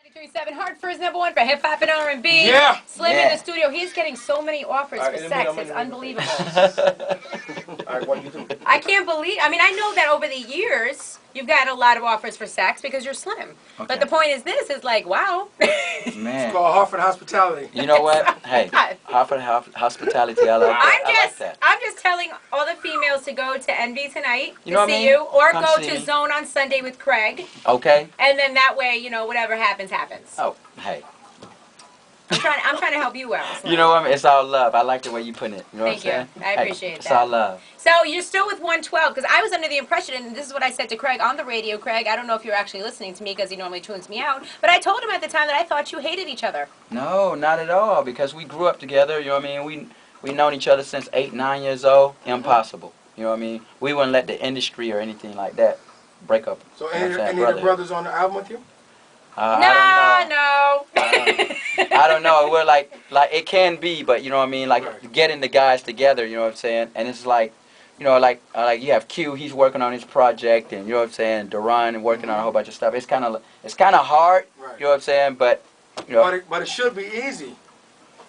93.7 Hartford's #1 for hip hop and R&B. Yeah. Slim in the studio. He's getting so many offers for sex. It's unbelievable. All right, what do you do? I can't believe. I mean, I know that over the years you've got a lot of offers for sex because you're slim. Okay. But the point is, this is like, wow. Man. It's called Hartford Hospitality. You know what? Hey, Hartford Hospitality. I like that. I'm just telling all the females to go to Envy tonight You know what I see mean? you, or Come go see to me. Zone on Sunday with Craig. Okay. And then that way, you know, whatever happens, happens. Oh, hey. I'm trying to help you out. Slim. You know what? It's all love. I like the way you put it. You know Thank what I'm saying? you. I appreciate It's that. all love. So you're still with 112, because I was under the impression, and this is what I said to Craig on the radio. Craig, I don't know if you're actually listening to me because he normally tunes me out, but I told him at the time that I thought you hated each other. No, not at all. Because we grew up together. You know what I mean? We known each other since 8, 9 years old. Impossible. You know what I mean? We wouldn't let the industry or anything like that break up. So any of the brothers on the album with you? No. I don't know. We're like it can be, but you know what I mean. Like getting the guys together. You know what I'm saying? And it's like, you know, like you have Q. He's working on his project, and you know what I'm saying. Duran and working on a whole bunch of stuff. It's kind of hard. Right. You know what I'm saying? But you know. But it should be easy.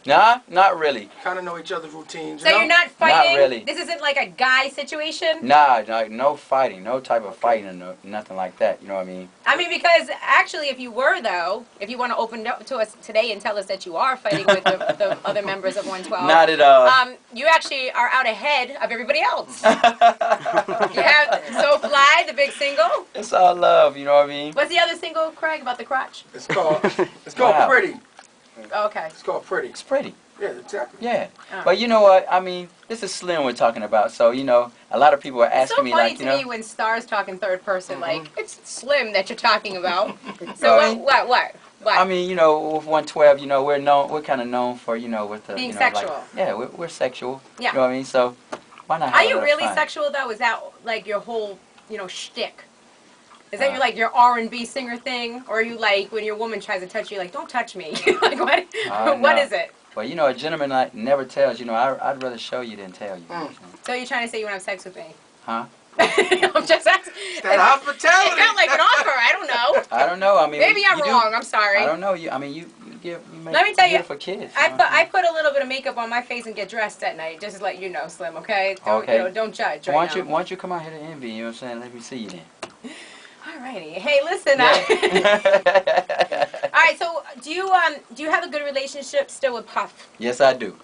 Nah, not really. Kind of know each other's routines. So you're not fighting? Not really. This isn't like a guy situation? Nah, no fighting. No type of fighting or nothing like that. You know what I mean? I mean, because actually, if you were, though, if you want to open up to us today and tell us that you are fighting with the other members of 112. Not at all. You actually are out ahead of everybody else. You have So Fly, the big single. It's all love. You know what I mean? What's the other single, Craig, about the crotch? It's called Wow. Pretty. Oh, okay. It's called Pretty. It's pretty. Yeah, exactly. Yeah. Oh. But you know what? I mean, this is Slim we're talking about. So, you know, a lot of people are It's so asking me, funny like, to you know. me when stars talk in third person, like, it's Slim that you're talking about. So what? I mean, you know, with 112, you know, we're kind of known for, you know, with the, Being you know, sexual. Like, yeah, we're sexual. Yeah. You know what I mean? So, why not have Are a you little really fun? sexual, though? Is that, like, your whole, you know, shtick? Is that your R&B singer thing? Or are you like, when your woman tries to touch you, like, don't touch me? Like, what No. is it? Well, you know, a gentleman like never tells. You know, I'd rather show you than tell you. So you're trying to say you want to have sex with me? Huh? I'm just asking. That hospitality. It felt like an offer. I don't know. I don't know. I mean, Maybe I'm wrong. I'm sorry. I don't know. You make Let me tell you, beautiful kids. I put a little bit of makeup on my face and get dressed at night, just to let you know, Slim. Okay? Don't, Okay. You know, don't judge. Why Right don't now. you come out here to Envy? You know what I'm saying? Let me see you then. Alrighty. Hey, listen. All right. So, do you have a good relationship still with Puff? Yes, I do.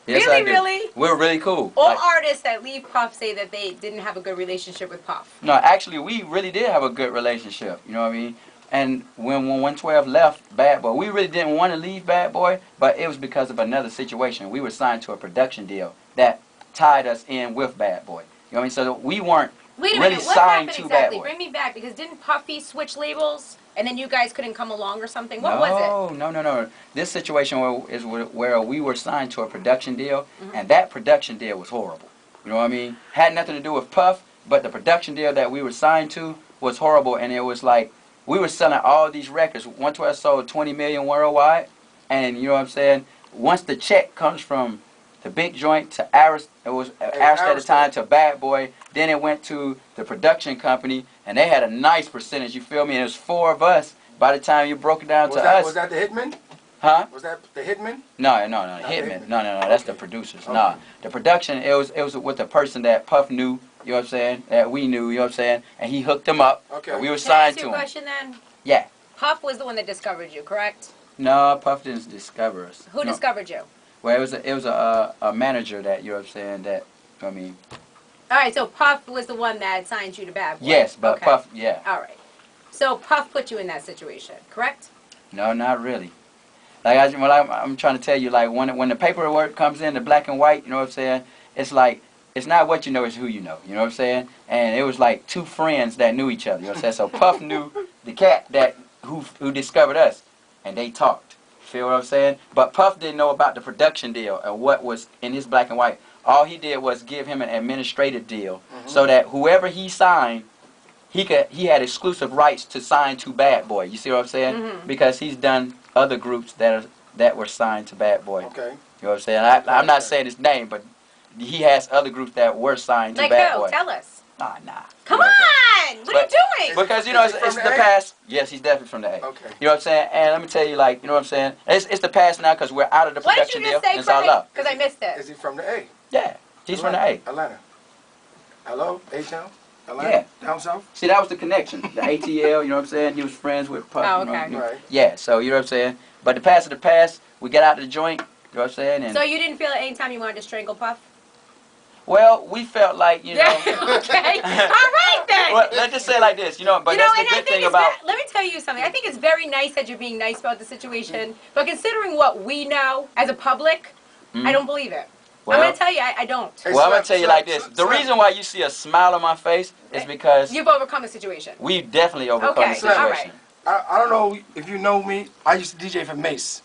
Yes, Really, I do. really? We're really cool. All artists that leave Puff say that they didn't have a good relationship with Puff. No, actually, we really did have a good relationship. You know what I mean? And when 112 left Bad Boy, we really didn't want to leave Bad Boy, but it was because of another situation. We were signed to a production deal that tied us in with Bad Boy. You know what I mean? So we weren't Wait a really minute. What signed happened to exactly? Bad Boy. Bring me back, because didn't Puffy switch labels and then you guys couldn't come along or something? What was it? No. This situation is where we were signed to a production deal, and that production deal was horrible. You know what I mean? Had nothing to do with Puff, but the production deal that we were signed to was horrible, and it was like we were selling all these records. 112 sold 20 million worldwide, and you know what I'm saying? Once the check comes from the big joint to Aris, it was Aris at the time, to Bad Boy, then it went to the production company, and they had a nice percentage, you feel me? And it was 4 of us. By the time you broke it down to us. Was that the Hitman? Huh? Was that the Hitman? No, Hitman. Hitman. No, that's the producers. Okay. Nah, the production, it was with the person that Puff knew, you know what I'm saying, that we knew, you know what I'm saying, and he hooked him up. Okay. And we were Can I signed ask to you a him. question then? Yeah. Puff was the one that discovered you, correct? No, Puff didn't discover us. Who No. discovered you? Well, it was a manager that, you know what I'm saying, that, I mean. All right, so Puff was the one that signed you to Bad Boy. Yes, but Okay. Puff, yeah. All right. So Puff put you in that situation, correct? No, not really. Like I'm trying to tell you, like when the paperwork comes in, the black and white, you know what I'm saying? It's like it's not what you know, it's who you know. You know what I'm saying? And it was like 2 friends that knew each other. You know what I'm saying? So Puff knew the cat that who discovered us, and they talked. Feel what I'm saying? But Puff didn't know about the production deal and what was in his black and white. All he did was give him an administrative deal, so that whoever he signed, he had exclusive rights to sign to Bad Boy. You see what I'm saying? Because he's done other groups that were signed to Bad Boy. Okay. You know what I'm saying? I'm not saying his name, but he has other groups that were signed to Like Bad who? Boy. Tell us. Nah. Come on! What are you doing? Because, you know, Is he it's from the the A? past. Yes, he's definitely from the A. Okay. You know what I'm saying? And let me tell you, like, you know what I'm saying? It's the past now because we're out of the What did production you deal. just say, And it's all Craig? up. Because I missed Is it. he from the A? Yeah, he's from the A. Atlanta. Hello? A-Town? Atlanta? Yeah. Down south? See, that was the connection. The ATL, you know what I'm saying? He was friends with Puff. Oh, you know, okay. Right. Yeah, so you know what I'm saying? But the past of the past, we get out of the joint, you know what I'm saying? And So you didn't feel at any time you wanted to strangle Puff? well, we felt like, you know. Yeah, okay. All right, then. Well, let's just say it like this, you know, but you know, that's and the I good think thing it's about. let me tell you something. I think it's very nice that you're being nice about the situation, but considering what we know as a public, I don't believe it. Well, I'm going to tell you, I don't. Hey, well, I'm going Slim, to tell you Slim, like this. Slim, The Slim. reason why you see a smile on my face is because You've overcome the situation. we definitely overcome Okay, the situation. all right. I don't know if you know me. I used to DJ for Mace.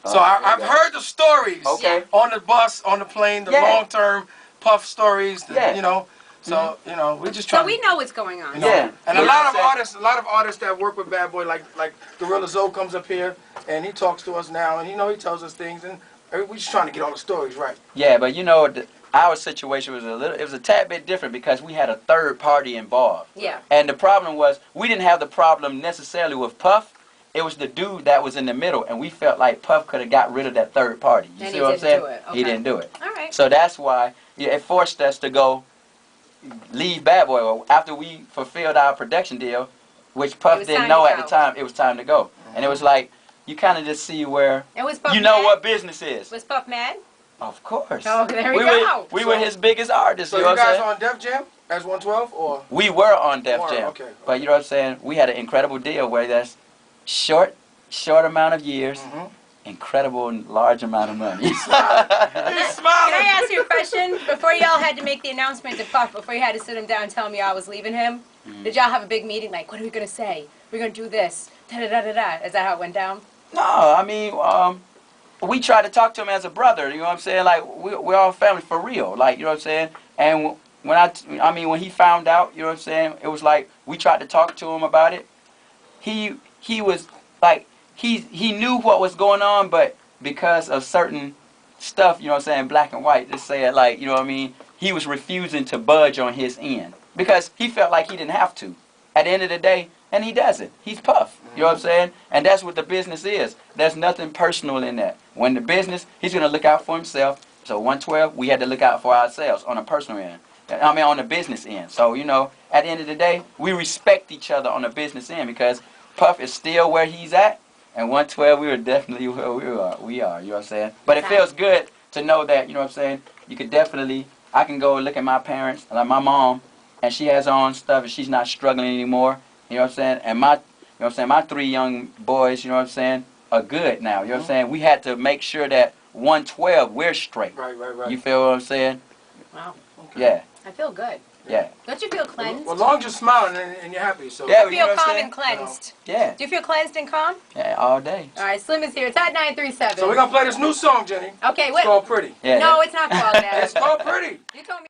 Oh, So there you I've go. heard the stories Okay. on the bus, on the plane, the Yeah. long-term Puff stories, Yeah. you know. So, you know, we're just trying So we know what's going on. you know. Yeah. And Yeah. a lot of Saying- artists that work with Bad Boy, like Gorilla Zoe comes up here and he talks to us now, and you know he tells us things, and we're just trying to get all the stories right. Yeah, but you know, our situation was it was a tad bit different because we had a third party involved. Yeah. And the problem was, we didn't have the problem necessarily with Puff. It was the dude that was in the middle, and we felt like Puff could have got rid of that third party. You And see he what I'm didn't saying? do it. He Okay. didn't do it. All right. So that's why it forced us to go leave Bad Boy. Well, after we fulfilled our production deal, which It Puff was didn't time know to at the go. time, it was time to go. And it was like, you kind of just see where And was Puff you know mad? what business is. Was Puff mad? Of course. Oh, there we we go. Were, we were his biggest artists. So you know you what I'm guys saying? on Def Jam as 112 or? We were on Def Were, Jam. okay, But you know what I'm saying? We had an incredible deal where that's short amount of years, incredible large amount of money. He's Can I smiling. ask you a question? Before y'all had to make the announcement to Puff, before you had to sit him down and tell him y'all was leaving him, did y'all have a big meeting? Like, what are we going to say? We're going to do this. Da-da-da-da-da. Is that how it went down? No, I mean, we tried to talk to him as a brother. You know what I'm saying? Like, we're all family for real. Like, you know what I'm saying? And when he found out, you know what I'm saying? It was like, we tried to talk to him about it. He was like, he knew what was going on, but because of certain stuff, you know what I'm saying, black and white, just say it like, you know what I mean? He was refusing to budge on his end because he felt like he didn't have to. At the end of the day, and he doesn't. He's Puff. You know what I'm saying? And that's what the business is. There's nothing personal in that. When the business, he's going to look out for himself. So 112, we had to look out for ourselves on a personal end. I mean, on the business end. So, you know, at the end of the day, we respect each other on the business end because Puff is still where he's at. And 112, we were definitely where we are, you know what I'm saying? But it feels good to know that, you know what I'm saying, you could definitely, I can go look at my parents, like my mom, and she has her own stuff and she's not struggling anymore, you know what I'm saying? And my, you know what I'm saying, my 3 young boys, you know what I'm saying, are good now, you know what I'm saying? We had to make sure that 112, we're straight. Right. You feel what I'm saying? Wow. Yeah, I feel good. yeah. Don't you feel cleansed? Well, as long as you're smiling and you're happy, so. Yeah, I you feel know what I'm calm saying? and cleansed. Yeah, Do you feel cleansed and calm? yeah, all day. All right, Slim is here. It's at 937. So we're going to play this new song, Jenny. Okay, It's wait. called Pretty. Yeah, No, it's not called that. It's called Pretty. You told me.